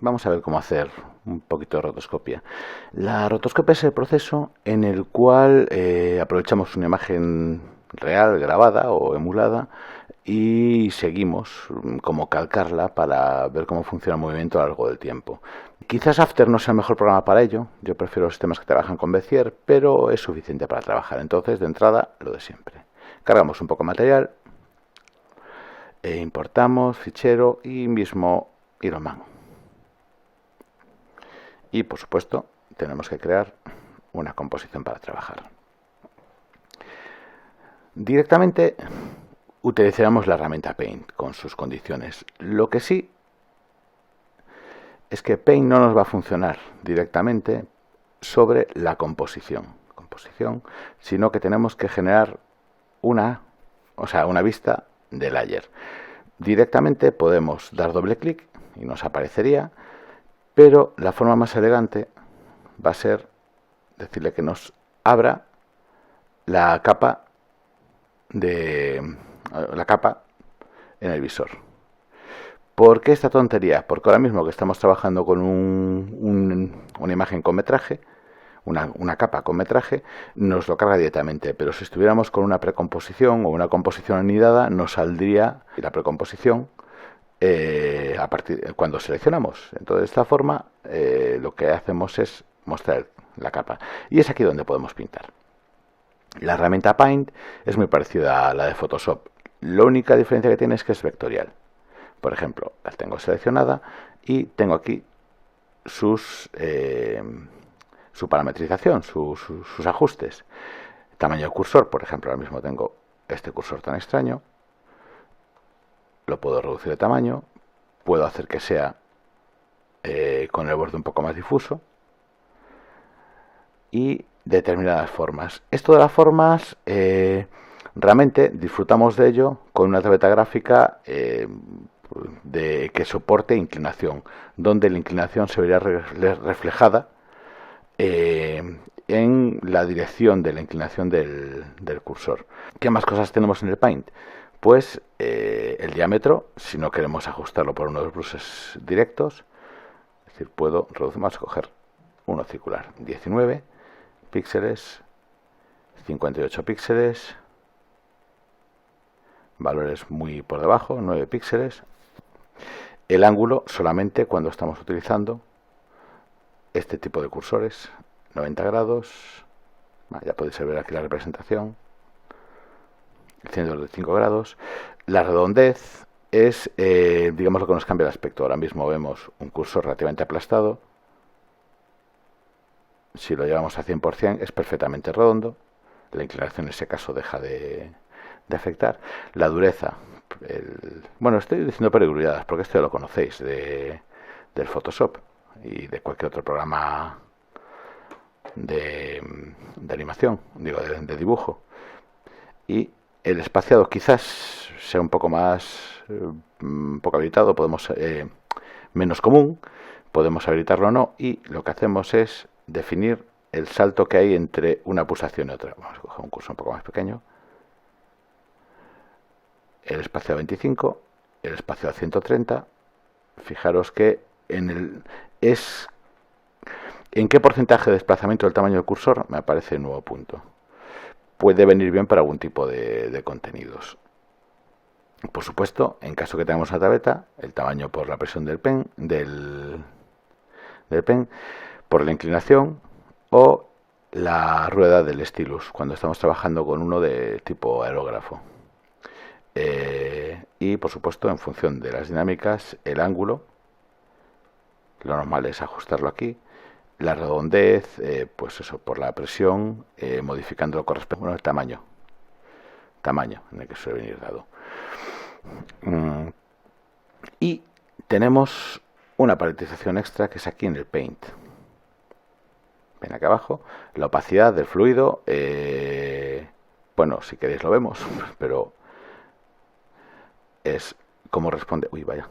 vamos a ver cómo hacer un poquito de rotoscopia. La rotoscopia es el proceso en el cual aprovechamos una imagen real, grabada o emulada, y seguimos como calcarla para ver cómo funciona el movimiento a lo largo del tiempo. Quizás After no sea el mejor programa para ello, yo prefiero los sistemas que trabajan con Bezier, pero es suficiente para trabajar. Entonces, de entrada, lo de siempre. Cargamos un poco de material, importamos fichero y mismo Ironman. Y por supuesto, tenemos que crear una composición para trabajar. Directamente utilizaremos la herramienta Paint con sus condiciones. Lo que sí es que Paint no nos va a funcionar directamente sobre la composición, sino que tenemos que generar una vista de layer. Directamente podemos dar doble clic y nos aparecería, pero la forma más elegante va a ser decirle que nos abra la capa en el visor. ¿Por qué esta tontería? Porque ahora mismo que estamos trabajando con una imagen con metraje, una capa con metraje, nos lo carga directamente, pero si estuviéramos con una precomposición o una composición anidada, nos saldría la precomposición cuando seleccionamos. Entonces, de esta forma, lo que hacemos es mostrar la capa. Y es aquí donde podemos pintar. La herramienta Paint es muy parecida a la de Photoshop. La única diferencia que tiene es que es vectorial. Por ejemplo, la tengo seleccionada y tengo aquí su parametrización, sus ajustes. Tamaño del cursor, por ejemplo, ahora mismo tengo este cursor tan extraño. Lo puedo reducir de tamaño. Puedo hacer que sea con el borde un poco más difuso. Y determinadas formas. Esto de las formas, realmente disfrutamos de ello con una tableta gráfica que soporte inclinación, donde la inclinación se vería reflejada en la dirección de la inclinación del cursor. ¿Qué más cosas tenemos en el Paint? Pues el diámetro, si no queremos ajustarlo por uno de los brushes directos, es decir, puedo reducir, vamos a coger uno circular, 19 píxeles, 58 píxeles, valores muy por debajo, 9 píxeles. El ángulo solamente cuando estamos utilizando este tipo de cursores, 90 grados, ya podéis ver aquí la representación, 105 grados. La redondez es, digamos, lo que nos cambia el aspecto. Ahora mismo vemos un cursor relativamente aplastado. Si lo llevamos a 100% es perfectamente redondo. La inclinación en ese caso deja de afectar. La dureza, bueno, estoy diciendo perigruidades porque esto ya lo conocéis del Photoshop y de cualquier otro programa de animación, digo, de dibujo. Y el espaciado quizás sea un poco más un poco habilitado, podemos menos común, podemos habilitarlo o no, y lo que hacemos es definir el salto que hay entre una pulsación y otra. Vamos a coger un curso un poco más pequeño. El espacio a 25, el espacio a 130. Fijaros que en qué porcentaje de desplazamiento del tamaño del cursor me aparece el nuevo punto. Puede venir bien para algún tipo de contenidos. Por supuesto, en caso que tengamos una tableta, el tamaño por la presión del pen, por la inclinación o la rueda del stylus, cuando estamos trabajando con uno de tipo aerógrafo. Y por supuesto, en función de las dinámicas, el ángulo, lo normal es ajustarlo aquí. La redondez, pues eso, por la presión, modificando lo correspondiente, bueno, el tamaño en el que suele venir dado. Y tenemos una parametrización extra que es aquí en el Paint. Ven acá abajo, la opacidad del fluido, bueno, si queréis lo vemos, pero es como responde, vaya.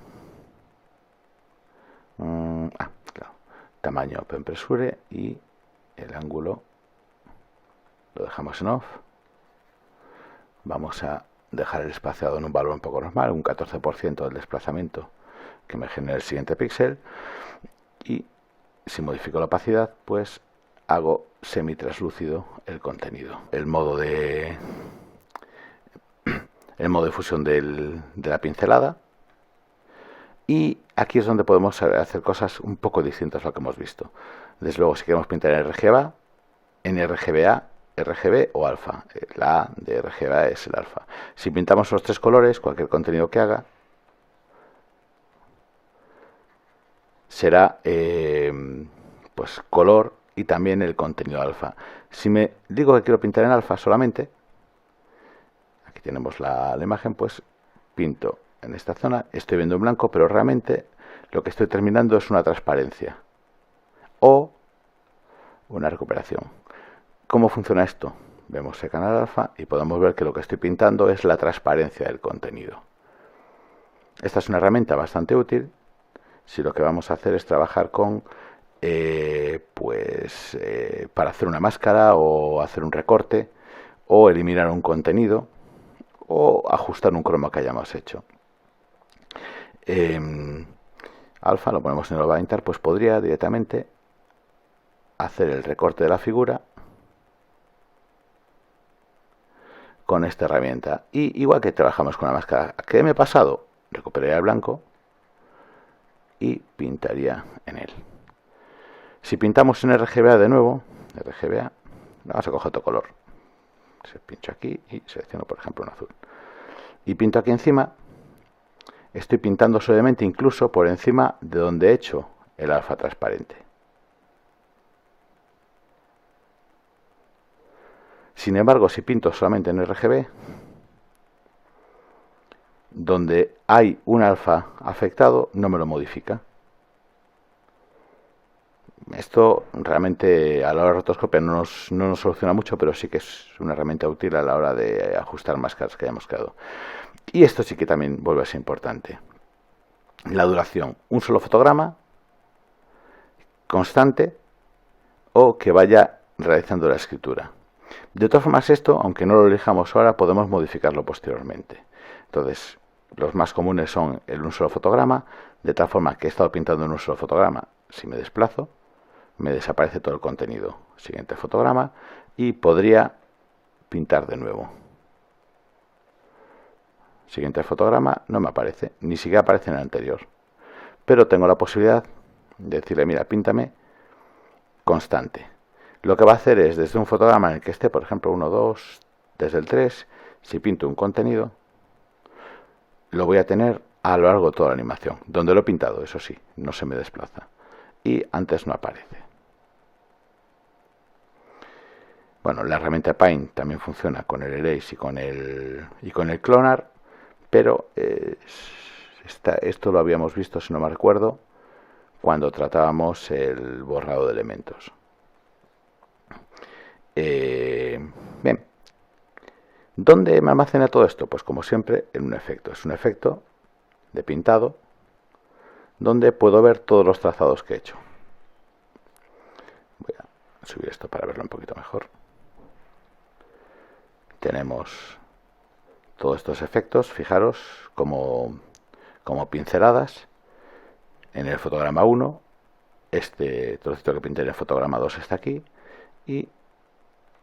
Claro, tamaño open pressure y el ángulo lo dejamos en off. Vamos a dejar el espaciado en un valor un poco normal, un 14% del desplazamiento que me genere el siguiente píxel, y si modifico la opacidad, pues hago semi-translúcido el contenido. El modo de fusión de la pincelada. Y aquí es donde podemos hacer cosas un poco distintas a lo que hemos visto. Desde luego, si queremos pintar en RGBA, RGB o alfa. La A de RGBA es el alfa. Si pintamos los tres colores, cualquier contenido que haga será pues color y también el contenido alfa. Si me digo que quiero pintar en alfa solamente, aquí tenemos la imagen, pues pinto en esta zona, estoy viendo en blanco, pero realmente lo que estoy terminando es una transparencia o una recuperación. ¿Cómo funciona esto? Vemos el canal alfa y podemos ver que lo que estoy pintando es la transparencia del contenido. Esta es una herramienta bastante útil si lo que vamos a hacer es trabajar con para hacer una máscara o hacer un recorte o eliminar un contenido o ajustar un croma que hayamos hecho. Alfa lo ponemos en el Painter, pues podría directamente hacer el recorte de la figura con esta herramienta. Y igual que trabajamos con la máscara, ¿qué me he pasado? Recuperaría el blanco y pintaría en él. Si pintamos en RGBA de nuevo, RGBA, vamos a coger otro color. Pincho aquí y selecciono, por ejemplo, un azul. Y pinto aquí encima. Estoy pintando suavemente incluso por encima de donde he hecho el alfa transparente. Sin embargo, si pinto solamente en RGB, donde hay un alfa afectado, no me lo modifica. Esto realmente a la hora de rotoscopia no nos soluciona mucho, pero sí que es una herramienta útil a la hora de ajustar máscaras que hayamos creado. Y esto sí que también vuelve a ser importante. La duración, un solo fotograma, constante, o que vaya realizando la escritura. De todas formas, esto, aunque no lo elijamos ahora, podemos modificarlo posteriormente. Entonces, los más comunes son el un solo fotograma, de tal forma que he estado pintando en un solo fotograma. Si me desplazo, me desaparece todo el contenido. Siguiente fotograma, y podría pintar de nuevo. Siguiente fotograma, no me aparece, ni siquiera aparece en el anterior. Pero tengo la posibilidad de decirle, mira, píntame constante. Lo que va a hacer es, desde un fotograma en el que esté, por ejemplo, 1, 2, desde el 3, si pinto un contenido, lo voy a tener a lo largo de toda la animación. Donde lo he pintado, eso sí, no se me desplaza. Y antes no aparece. Bueno, la herramienta Paint también funciona con el Erase y con el Clonar, pero esto lo habíamos visto, si no me recuerdo, cuando tratábamos el borrado de elementos. Bien, ¿dónde me almacena todo esto? Pues como siempre en un efecto. Es un efecto de pintado donde puedo ver todos los trazados que he hecho. Voy a subir esto para verlo un poquito mejor. Tenemos todos estos efectos, fijaros, como pinceladas. En el fotograma 1, este trocito que pinté en el fotograma 2 está aquí, y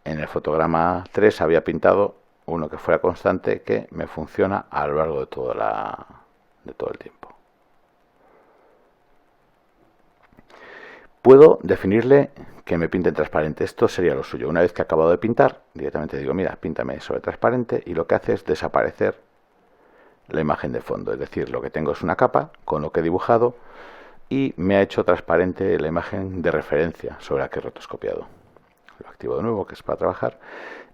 en el fotograma 3 había pintado uno que fuera constante, que me funciona a lo largo de todo el tiempo. Puedo definirle que me pinte en transparente. Esto sería lo suyo. Una vez que he acabado de pintar, directamente digo, mira, píntame sobre transparente, y lo que hace es desaparecer la imagen de fondo. Es decir, lo que tengo es una capa con lo que he dibujado y me ha hecho transparente la imagen de referencia sobre la que he rotoscopiado. Lo activo de nuevo, que es para trabajar,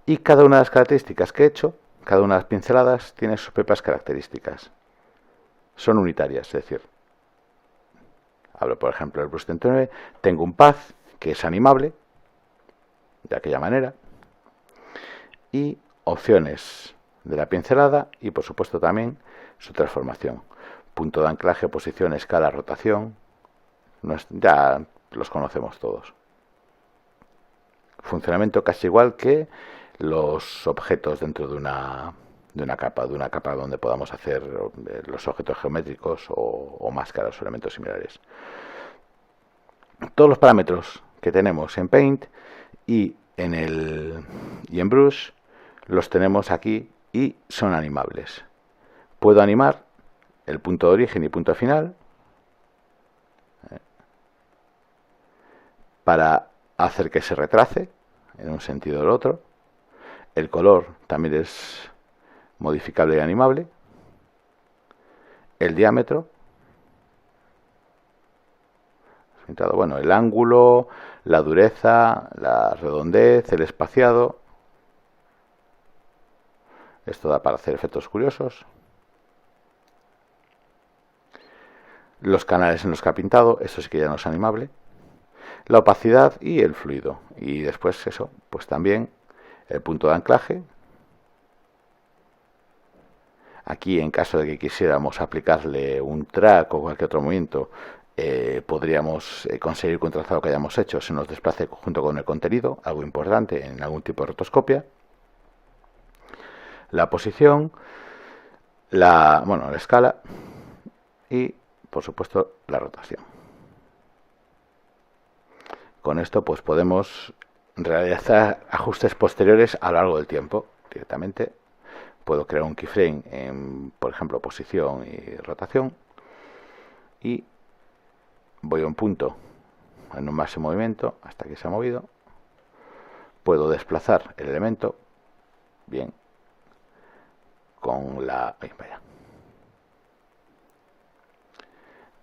y cada una de las características que he hecho, cada una de las pinceladas, tiene sus propias características. Son unitarias, es decir, hablo por ejemplo del Brush 39, tengo un path que es animable, de aquella manera, y opciones de la pincelada y por supuesto también su transformación. Punto de anclaje, posición, escala, rotación, ya los conocemos todos. Funcionamiento casi igual que los objetos dentro de de una capa donde podamos hacer los objetos geométricos o máscaras o elementos similares. Todos los parámetros que tenemos en Paint y en Brush los tenemos aquí y son animables. Puedo animar el punto de origen y punto final para hacer que se retrace en un sentido o el otro. El color también es modificable y animable. El diámetro, bueno, el ángulo, la dureza, la redondez, el espaciado. Esto da para hacer efectos curiosos. Los canales en los que ha pintado, esto sí que ya no es animable. La opacidad y el fluido. Y después eso, pues también el punto de anclaje. Aquí, en caso de que quisiéramos aplicarle un track o cualquier otro movimiento, podríamos conseguir que un trazado que hayamos hecho se nos desplace junto con el contenido, algo importante en algún tipo de rotoscopia. La posición, la escala y, por supuesto, la rotación. Con esto pues podemos realizar ajustes posteriores a lo largo del tiempo directamente. Puedo crear un keyframe en, por ejemplo, posición y rotación, y voy a un punto en un máximo movimiento hasta que se ha movido. Puedo desplazar el elemento bien con con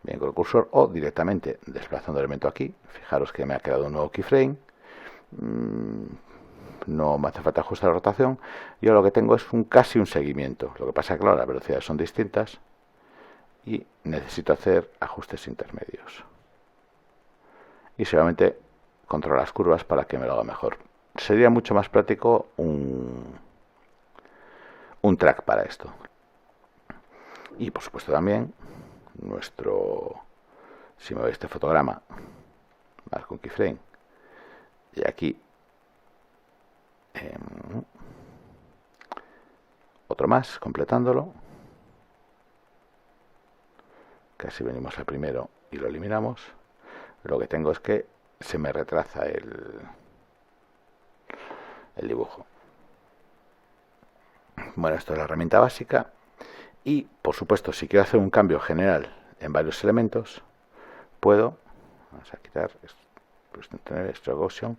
el cursor, o directamente desplazando el elemento aquí. Fijaros que me ha creado un nuevo keyframe. No me hace falta ajustar la rotación. Yo lo que tengo es casi un seguimiento. Lo que pasa es que, claro, las velocidades son distintas y necesito hacer ajustes intermedios. Y seguramente controlar las curvas para que me lo haga mejor. Sería mucho más práctico un track para esto. Y por supuesto también si me voy a este fotograma, marco un keyframe y aquí otro más, completándolo. Casi venimos al primero y lo eliminamos. Lo que tengo es que se me retraza el dibujo. Bueno, esto es la herramienta básica. Y, por supuesto, si quiero hacer un cambio general en varios elementos, vamos a quitar Stroke Option,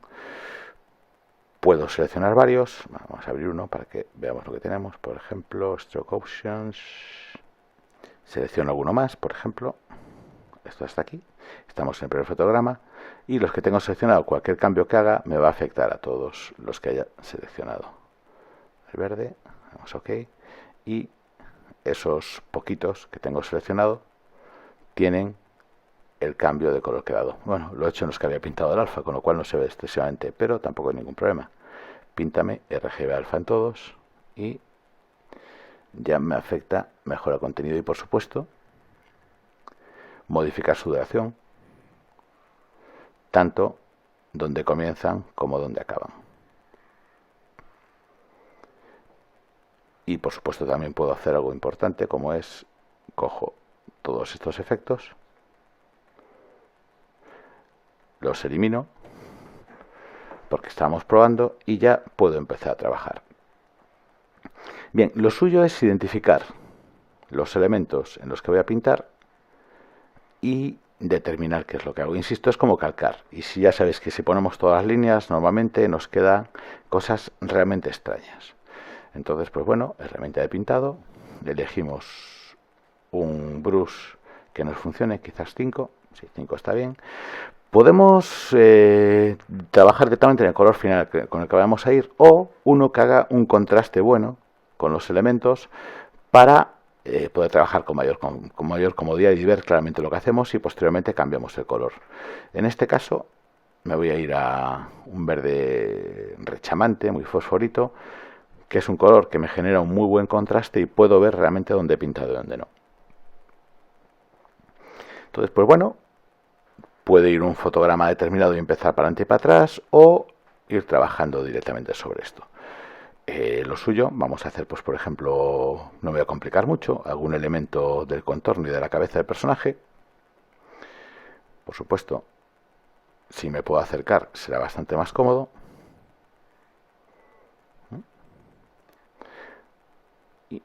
puedo seleccionar varios. Vamos a abrir uno para que veamos lo que tenemos. Por ejemplo, Stroke Options, selecciono alguno más, por ejemplo, esto hasta aquí. Estamos en el primer fotograma y los que tengo seleccionado, cualquier cambio que haga me va a afectar a todos los que haya seleccionado. El verde, damos OK, y esos poquitos que tengo seleccionado tienen el cambio de color que he dado. Bueno, lo he hecho en los que había pintado el alfa, con lo cual no se ve excesivamente, pero tampoco hay ningún problema. Píntame RGB alfa en todos y ya me afecta mejor el contenido. Y por supuesto, modificar su duración, tanto donde comienzan como donde acaban. Y por supuesto también puedo hacer algo importante, como es, cojo todos estos efectos, los elimino, porque estamos probando, y ya puedo empezar a trabajar. Bien, lo suyo es identificar los elementos en los que voy a pintar y determinar qué es lo que hago. Insisto, es como calcar. Y si ya sabéis que si ponemos todas las líneas, normalmente nos quedan cosas realmente extrañas. Entonces, pues bueno, herramienta de pintado, elegimos un brush que nos funcione, quizás 5, sí, 5 está bien. Podemos trabajar directamente en el color final con el que vamos a ir, o uno que haga un contraste bueno con los elementos para poder trabajar con mayor comodidad y ver claramente lo que hacemos, y posteriormente cambiamos el color. En este caso me voy a ir a un verde rechamante, muy fosforito, que es un color que me genera un muy buen contraste y puedo ver realmente dónde he pintado y dónde no. Entonces, pues bueno, puede ir un fotograma determinado y empezar para adelante y para atrás, o ir trabajando directamente sobre esto. Lo suyo, vamos a hacer, pues por ejemplo, no me voy a complicar mucho, algún elemento del contorno y de la cabeza del personaje. Por supuesto, si me puedo acercar será bastante más cómodo. Y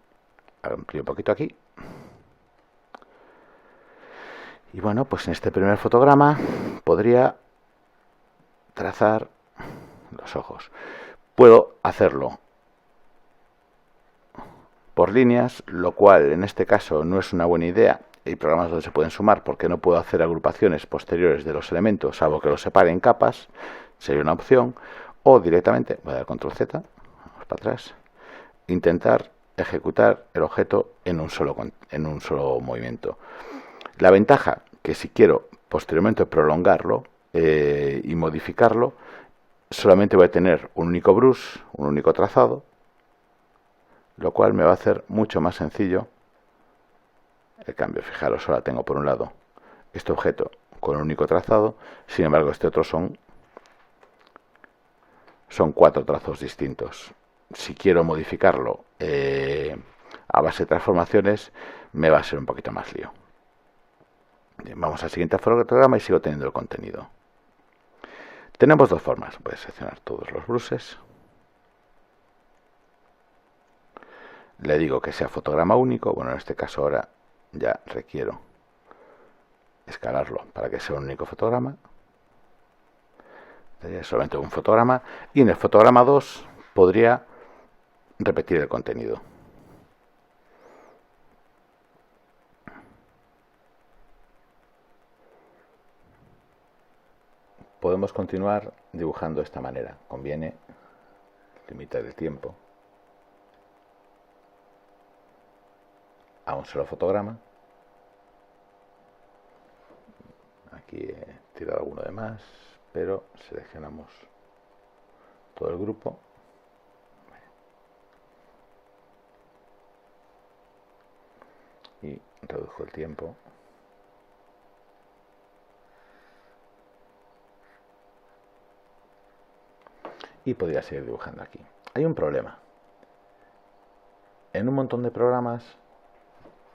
amplío un poquito aquí. Y bueno, pues en este primer fotograma podría trazar los ojos. Puedo hacerlo por líneas, lo cual en este caso no es una buena idea. Hay programas donde se pueden sumar porque no puedo hacer agrupaciones posteriores de los elementos, salvo que los separe en capas, sería una opción. O directamente, voy a dar control Z, vamos para atrás, intentar ejecutar el objeto en un solo movimiento. La ventaja, que si quiero posteriormente prolongarlo y modificarlo, solamente voy a tener un único brush, un único trazado, lo cual me va a hacer mucho más sencillo el cambio. Fijaros, ahora tengo por un lado este objeto con un único trazado, sin embargo este otro son 4 trazos distintos. Si quiero modificarlo a base de transformaciones, me va a ser un poquito más lío. Bien, vamos al siguiente fotograma y sigo teniendo el contenido. Tenemos dos formas. Voy a seleccionar todos los brushes. Le digo que sea fotograma único. Bueno, en este caso ahora ya requiero escalarlo para que sea un único fotograma. Sería solamente un fotograma. Y en el fotograma 2 podría repetir el contenido. Podemos continuar dibujando de esta manera. Conviene limitar el tiempo a un solo fotograma. Aquí he tirado alguno de más, pero seleccionamos todo el grupo. Y redujo el tiempo. Y podría seguir dibujando aquí. Hay un problema. En un montón de programas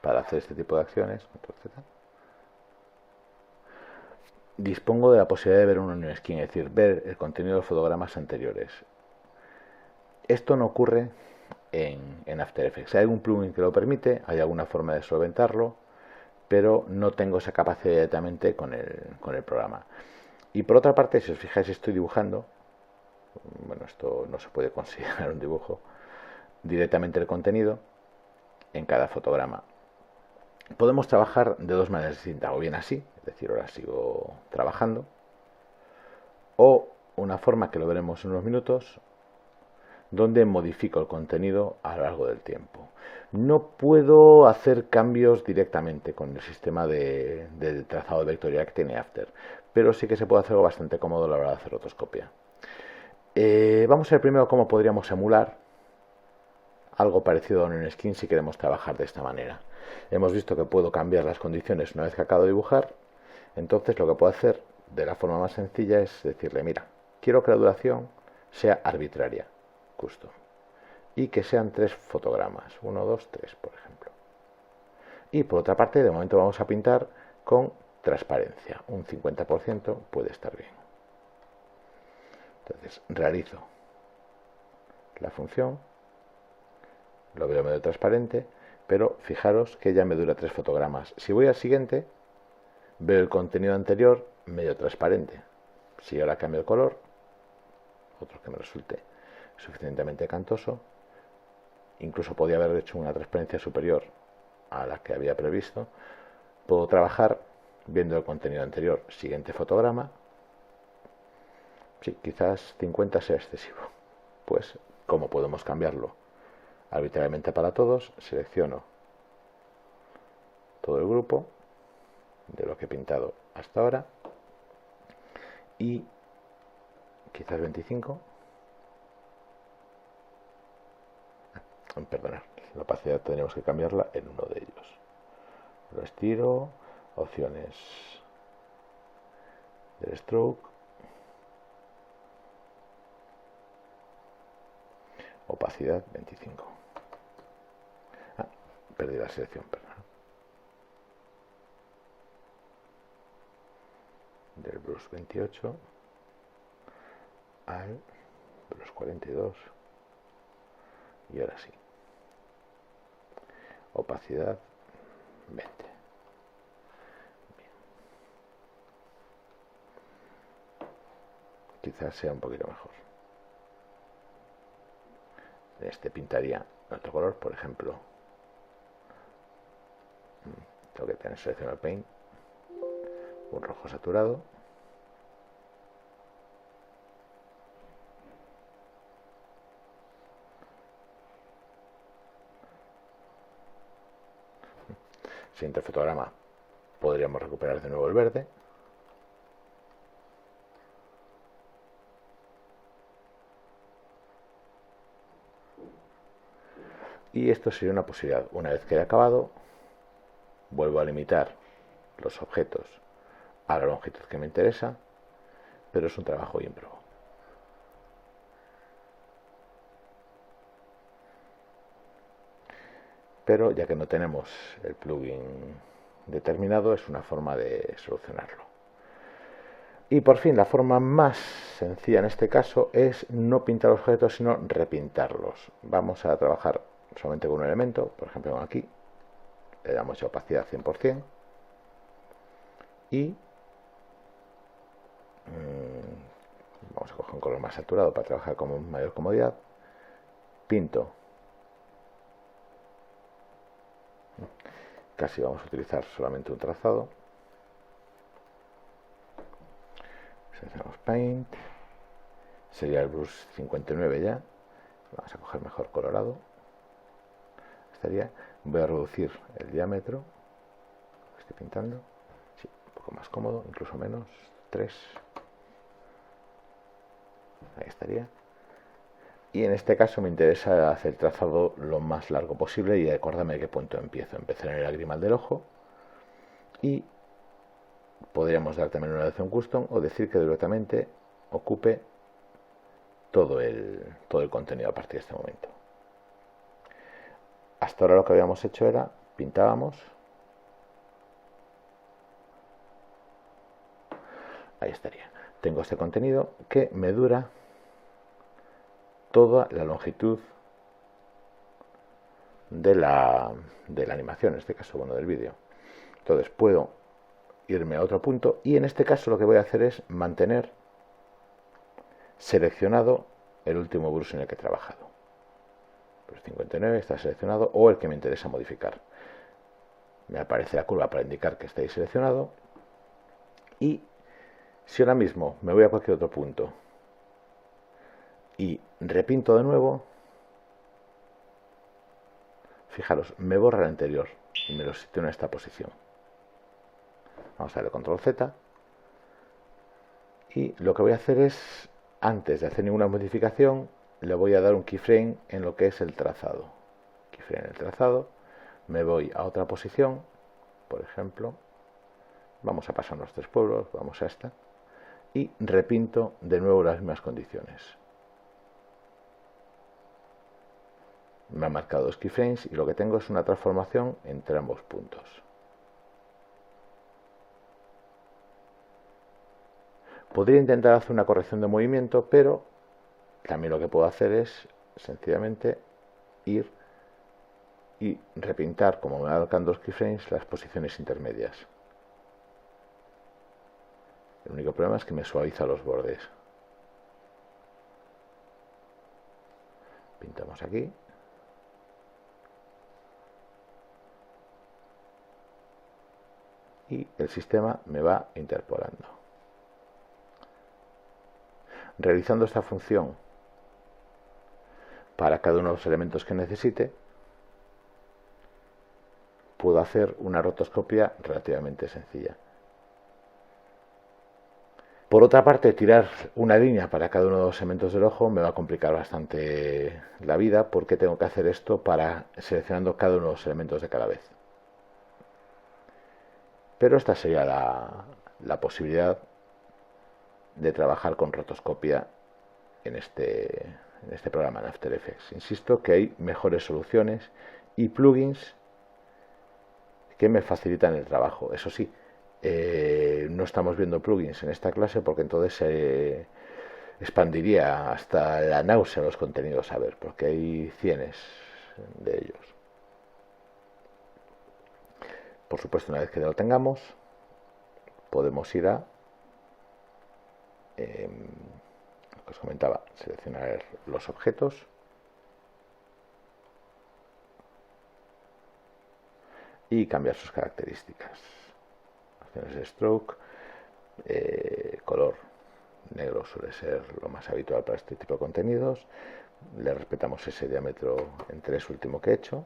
para hacer este tipo de acciones, dispongo de la posibilidad de ver un onion skin, es decir, ver el contenido de los fotogramas anteriores. Esto no ocurre en After Effects. Hay algún plugin que lo permite, hay alguna forma de solventarlo, pero no tengo esa capacidad directamente con el programa. Y por otra parte, si os fijáis, estoy dibujando, bueno, esto no se puede considerar un dibujo, directamente el contenido en cada fotograma. Podemos trabajar de dos maneras distintas, o bien así, es decir, ahora sigo trabajando, o una forma que lo veremos en unos minutos, donde modifico el contenido a lo largo del tiempo. No puedo hacer cambios directamente con el sistema de trazado de vectorial que tiene After, pero sí que se puede hacer algo bastante cómodo a la hora de hacer rotoscopia. Vamos a ver primero cómo podríamos emular algo parecido a un skin si queremos trabajar de esta manera. Hemos visto que puedo cambiar las condiciones una vez que acabo de dibujar, entonces lo que puedo hacer de la forma más sencilla es decirle, mira, quiero que la duración sea arbitraria, custom, y que sean 3 fotogramas, 1, 2, 3 por ejemplo. Y por otra parte, de momento vamos a pintar con transparencia, un 50% puede estar bien. Entonces realizo la función, lo veo medio transparente, pero fijaros que ya me dura 3 fotogramas. Si voy al siguiente, veo el contenido anterior medio transparente. Si ahora cambio el color, otro que me resulte suficientemente cantoso, incluso podía haber hecho una transparencia superior a la que había previsto, puedo trabajar viendo el contenido anterior. Siguiente fotograma, sí, quizás 50 sea excesivo. Pues, ¿cómo podemos cambiarlo? Arbitrariamente para todos, selecciono todo el grupo de lo que he pintado hasta ahora y quizás 25. Perdonad, la opacidad tenemos que cambiarla en uno de ellos. Lo estiro, opciones del stroke, opacidad 25. Perdí la selección, perdón. Del Bruce 28 al Bruce 42. Y ahora sí. Opacidad 20. Bien. Quizás sea un poquito mejor. Este pintaría otro color, por ejemplo. Tengo que tener seleccionado el paint. Un rojo saturado. Siguiente fotograma, podríamos recuperar de nuevo el verde. Y esto sería una posibilidad. Una vez que haya acabado, vuelvo a limitar los objetos a la longitud que me interesa, pero es un trabajo bien pro. Pero ya que no tenemos el plugin determinado, es una forma de solucionarlo. Y por fin, la forma más sencilla en este caso es no pintar los objetos, sino repintarlos. Vamos a trabajar solamente con un elemento, por ejemplo aquí, le damos opacidad 100% y vamos a coger un color más saturado para trabajar con mayor comodidad. Pinto. Casi vamos a utilizar solamente un trazado. Seleccionamos Paint. Sería el Bruce 59 ya. Vamos a coger mejor colorado. Estaría. Voy a reducir el diámetro. Estoy pintando. Sí, un poco más cómodo, incluso menos. 3. Ahí estaría. Y en este caso me interesa hacer el trazado lo más largo posible y acordarme de qué punto empiezo. Empezar en el lagrimal del ojo y podríamos dar también una elección custom o decir que directamente ocupe todo el contenido a partir de este momento. Hasta ahora lo que habíamos hecho era pintábamos. Ahí estaría. Tengo este contenido que me dura toda la longitud de la animación, en este caso, bueno, del vídeo. Entonces puedo irme a otro punto y en este caso lo que voy a hacer es mantener seleccionado el último Bruce en el que he trabajado. Pues 59 está seleccionado o el que me interesa modificar. Me aparece la curva para indicar que estáis seleccionado y si ahora mismo me voy a cualquier otro punto y repinto de nuevo, fijaros, me borra el anterior y me lo sitúo en esta posición. Vamos a darle control Z y lo que voy a hacer es, antes de hacer ninguna modificación, le voy a dar un keyframe en lo que es el trazado. Keyframe en el trazado, me voy a otra posición, por ejemplo, vamos a pasar los 3 pueblos, vamos a esta, y repinto de nuevo las mismas condiciones. Me ha marcado 2 keyframes y lo que tengo es una transformación entre ambos puntos. Podría intentar hacer una corrección de movimiento, pero también lo que puedo hacer es sencillamente ir y repintar, como me marcan 2 keyframes, las posiciones intermedias. El único problema es que me suaviza los bordes. Pintamos aquí. Y el sistema me va interpolando. Realizando esta función para cada uno de los elementos que necesite, puedo hacer una rotoscopia relativamente sencilla. Por otra parte, tirar una línea para cada uno de los segmentos del ojo me va a complicar bastante la vida porque tengo que hacer esto para seleccionando cada uno de los elementos de cada vez. Pero esta sería la posibilidad de trabajar con rotoscopia en este en este programa, en After Effects. Insisto que hay mejores soluciones y plugins que me facilitan el trabajo. Eso sí, no estamos viendo plugins en esta clase porque entonces se expandiría hasta la náusea los contenidos a ver, porque hay cientos de ellos. Por supuesto, una vez que lo tengamos, podemos ir a lo que os comentaba, seleccionar los objetos y cambiar sus características. Opciones de stroke, color negro suele ser lo más habitual para este tipo de contenidos. Le respetamos ese diámetro en 3 último que he hecho.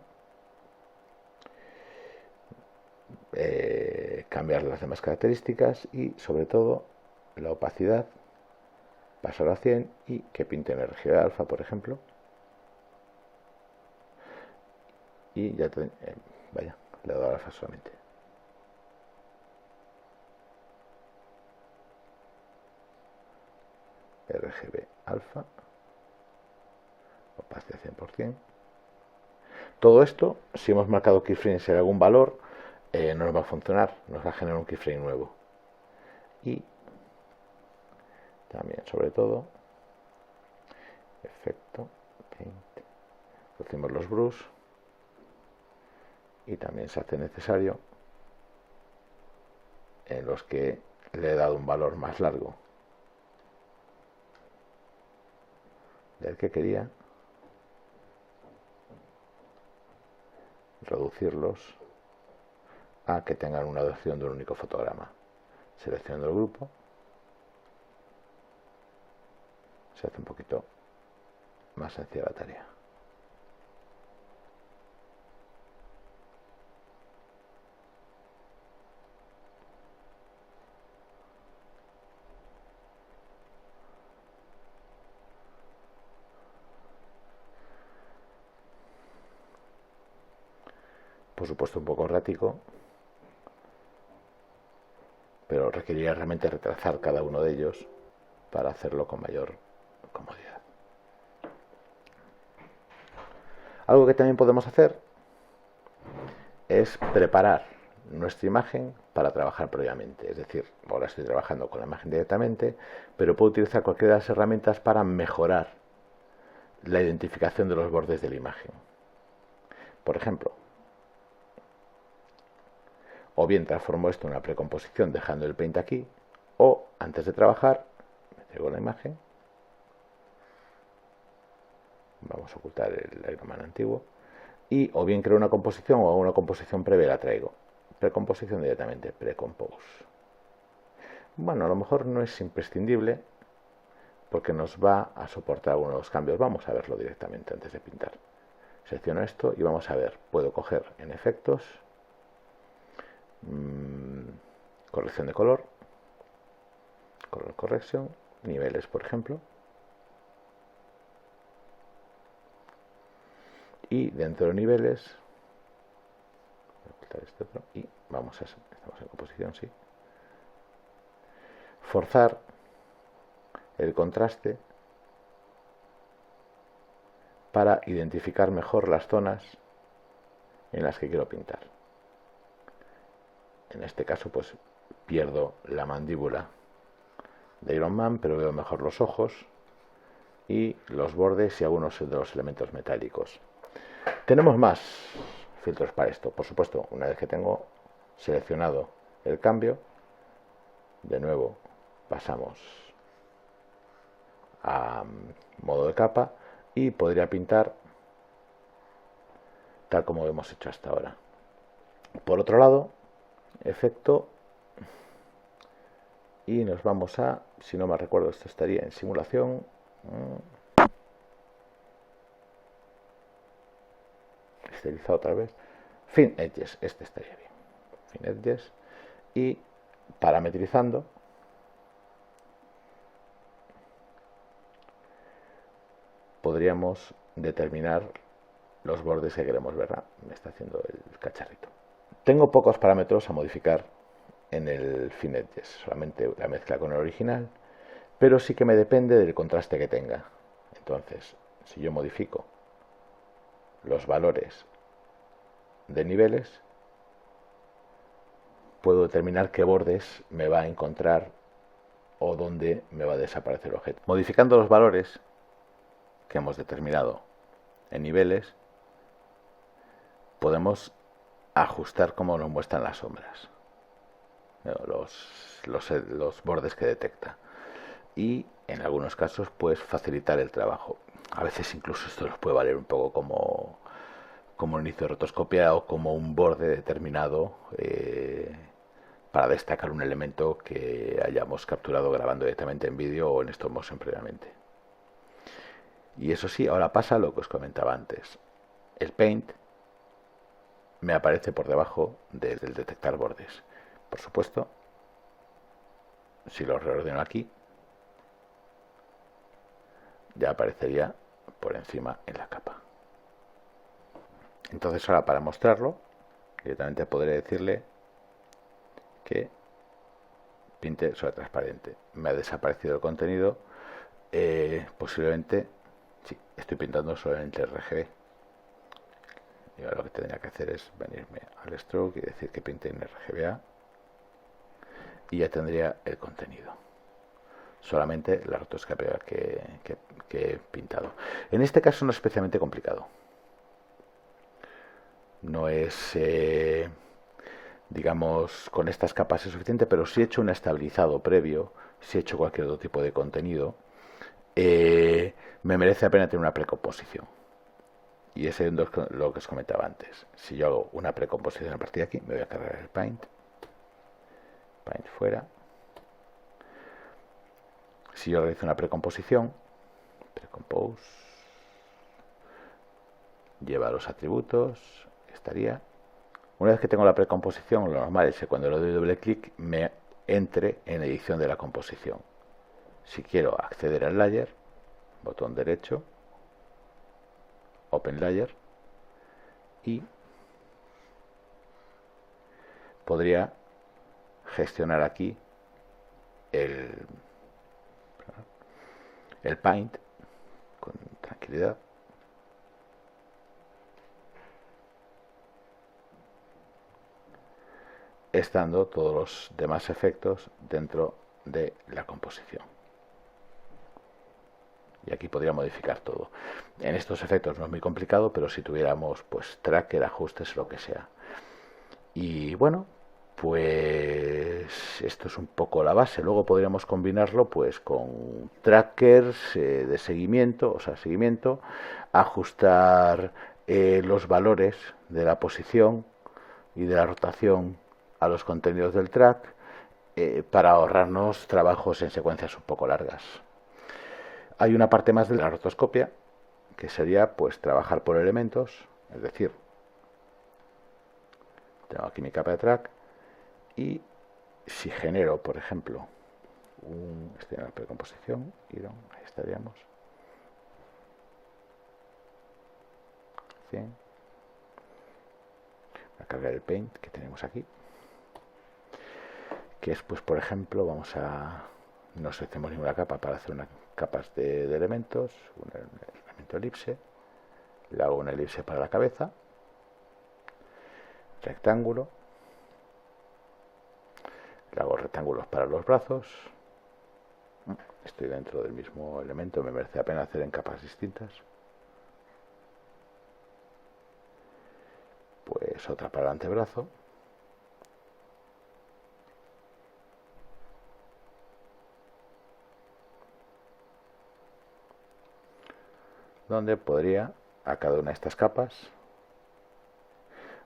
Cambiar las demás características y sobre todo la opacidad, pasar a 100 y que pinte en RGB alfa, por ejemplo. Y ya vaya, le he dado alfa solamente. RGB alfa, opacidad 100%. Todo esto, si hemos marcado keyframes en algún valor, no nos va a funcionar, nos va a generar un keyframe nuevo. Y también, sobre todo, efecto, paint, reducimos los brush y también se hace necesario en los que le he dado un valor más largo del que quería, reducirlos a que tengan una duración de un único fotograma. Seleccionando el grupo, se hace un poquito más sencilla la tarea. Por supuesto un poco errático, pero requeriría realmente retrasar cada uno de ellos para hacerlo con mayor comodidad. Algo que también podemos hacer es preparar nuestra imagen para trabajar previamente. Es decir, ahora estoy trabajando con la imagen directamente, pero puedo utilizar cualquiera de las herramientas para mejorar la identificación de los bordes de la imagen. Por ejemplo, o bien transformo esto en una precomposición dejando el paint aquí, o antes de trabajar me traigo la imagen, vamos a ocultar el Iron Man antiguo, y o bien creo una composición o una composición previa la traigo. Precomposición directamente, precompose. Bueno, a lo mejor no es imprescindible porque nos va a soportar algunos cambios. Vamos a verlo directamente antes de pintar. Selecciono esto y vamos a ver, puedo coger en efectos, corrección de color, color correction, niveles por ejemplo, y dentro de niveles voy a ocultar este otro y vamos a, estamos en composición, sí, forzar el contraste para identificar mejor las zonas en las que quiero pintar. En este caso pues pierdo la mandíbula de Iron Man, pero veo mejor los ojos y los bordes y algunos de los elementos metálicos. Tenemos más filtros para esto. Por supuesto, una vez que tengo seleccionado el cambio, de nuevo pasamos a modo de capa y podría pintar tal como hemos hecho hasta ahora. Por otro lado, efecto, y nos vamos a, si no me recuerdo, esto estaría en simulación, esterilizado otra vez, Fin Edges, este estaría bien, Fin Edges, y parametrizando podríamos determinar los bordes que queremos ver. Me está haciendo el cacharrito. Tengo pocos parámetros a modificar en el Fin Edges, solamente la mezcla con el original, pero sí que me depende del contraste que tenga. Entonces, si yo modifico los valores de niveles, puedo determinar qué bordes me va a encontrar o dónde me va a desaparecer el objeto. Modificando los valores que hemos determinado en niveles, podemos ajustar cómo nos muestran las sombras, los bordes que detecta, y en algunos casos pues facilitar el trabajo. A veces incluso esto nos puede valer un poco como un inicio de rotoscopia o como un borde determinado para destacar un elemento que hayamos capturado grabando directamente en vídeo o en stop motion previamente. Y eso sí, ahora pasa lo que os comentaba antes. El Paint me aparece por debajo del detectar bordes. Por supuesto, si lo reordeno aquí, ya aparecería por encima en la capa. Entonces ahora, para mostrarlo, directamente podré decirle que pinte sobre transparente. Me ha desaparecido el contenido. Posiblemente, sí, estoy pintando solamente RGB. Y ahora lo que tendría que hacer es venirme al stroke y decir que pinte en RGBA, y ya tendría el contenido, solamente la rotoscopia que he pintado. En este caso no es especialmente complicado, no es digamos, con estas capas es suficiente, pero si he hecho un estabilizado previo, si he hecho cualquier otro tipo de contenido, me merece la pena tener una precomposición. Y ese es lo que os comentaba antes. Si yo hago una precomposición a partir de aquí, me voy a cargar el Paint fuera. Si yo realizo una precomposición, precompose, lleva los atributos, estaría. Una vez que tengo la precomposición, lo normal es que cuando le doy doble clic me entre en edición de la composición. Si quiero acceder al layer, botón derecho, Open Layer, y podría gestionar aquí el Paint con tranquilidad. Estando todos los demás efectos dentro de la composición. Y aquí podría modificar todo. En estos efectos no es muy complicado, pero si tuviéramos pues tracker, ajustes, lo que sea. Y bueno, pues esto es un poco la base. Luego podríamos combinarlo pues con trackers de seguimiento, o sea, seguimiento, ajustar los valores de la posición y de la rotación a los contenidos del track, para ahorrarnos trabajos en secuencias un poco largas. Hay una parte más de la rotoscopia que sería pues trabajar por elementos, es decir, tengo aquí mi capa de track y si genero, por ejemplo, estoy en la precomposición, ahí estaríamos, 100, voy a cargar el Paint que tenemos aquí, que es pues por ejemplo, no seleccionamos ninguna capa para hacer unas capas de elementos, un elemento elipse, le hago una elipse para la cabeza, rectángulo, le hago rectángulos para los brazos. Estoy dentro del mismo elemento, me merece la pena hacer en capas distintas. Pues otra para el antebrazo. Donde podría a cada una de estas capas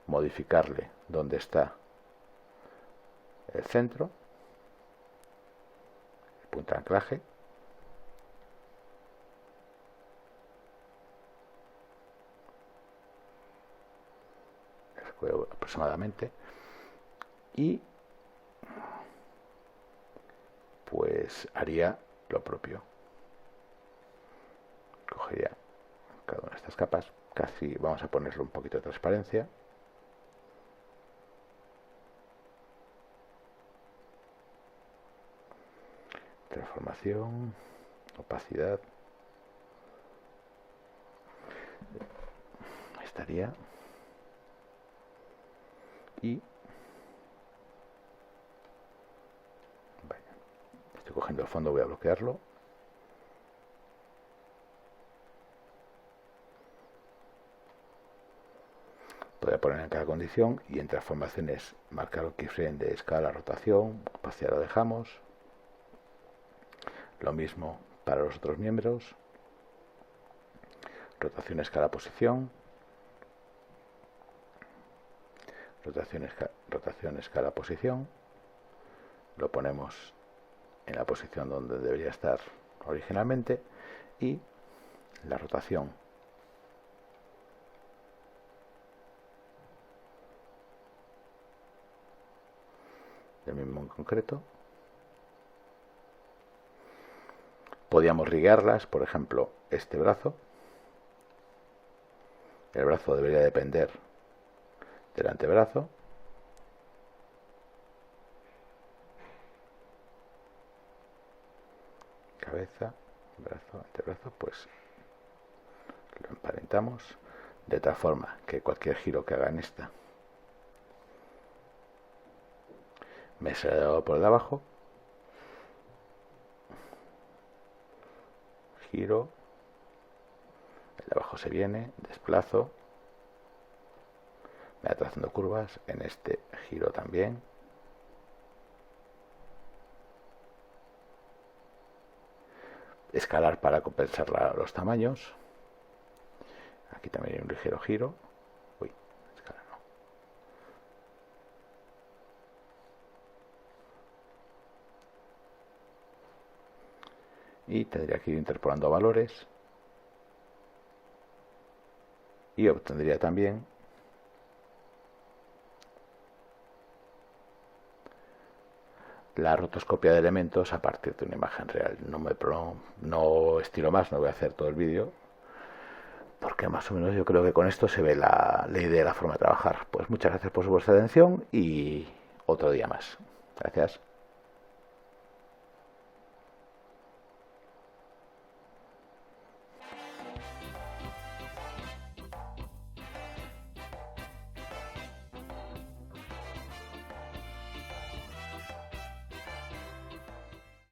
modificarle donde está el centro, el punto de anclaje, aproximadamente, y pues haría lo propio. Cogería cada una de estas capas, casi vamos a ponerle un poquito de transparencia, transformación, opacidad, estaría. Y vaya, estoy cogiendo el fondo, voy a bloquearlo. Voy a poner en cada condición y en transformaciones marcar el keyframe de escala, rotación, opacidad lo dejamos. Lo mismo para los otros miembros. Rotación, escala, posición. Rotación, escala, posición. Lo ponemos en la posición donde debería estar originalmente. Y la rotación. Del mismo en concreto. Podíamos rigarlas, por ejemplo, este brazo. El brazo debería depender del antebrazo. Cabeza, brazo, antebrazo, pues lo emparentamos de tal forma que cualquier giro que haga en esta me será por el de abajo. Giro, el de abajo se viene, desplazo, me va trazando curvas, en este giro también. Escalar para compensar los tamaños. Aquí también hay un ligero giro. Uy, escala no. Y tendría que ir interpolando valores. Y obtendría también la rotoscopia de elementos a partir de una imagen real. No estiro más, no voy a hacer todo el vídeo, porque más o menos yo creo que con esto se ve la idea, la forma de trabajar. Pues muchas gracias por vuestra atención y otro día más. Gracias.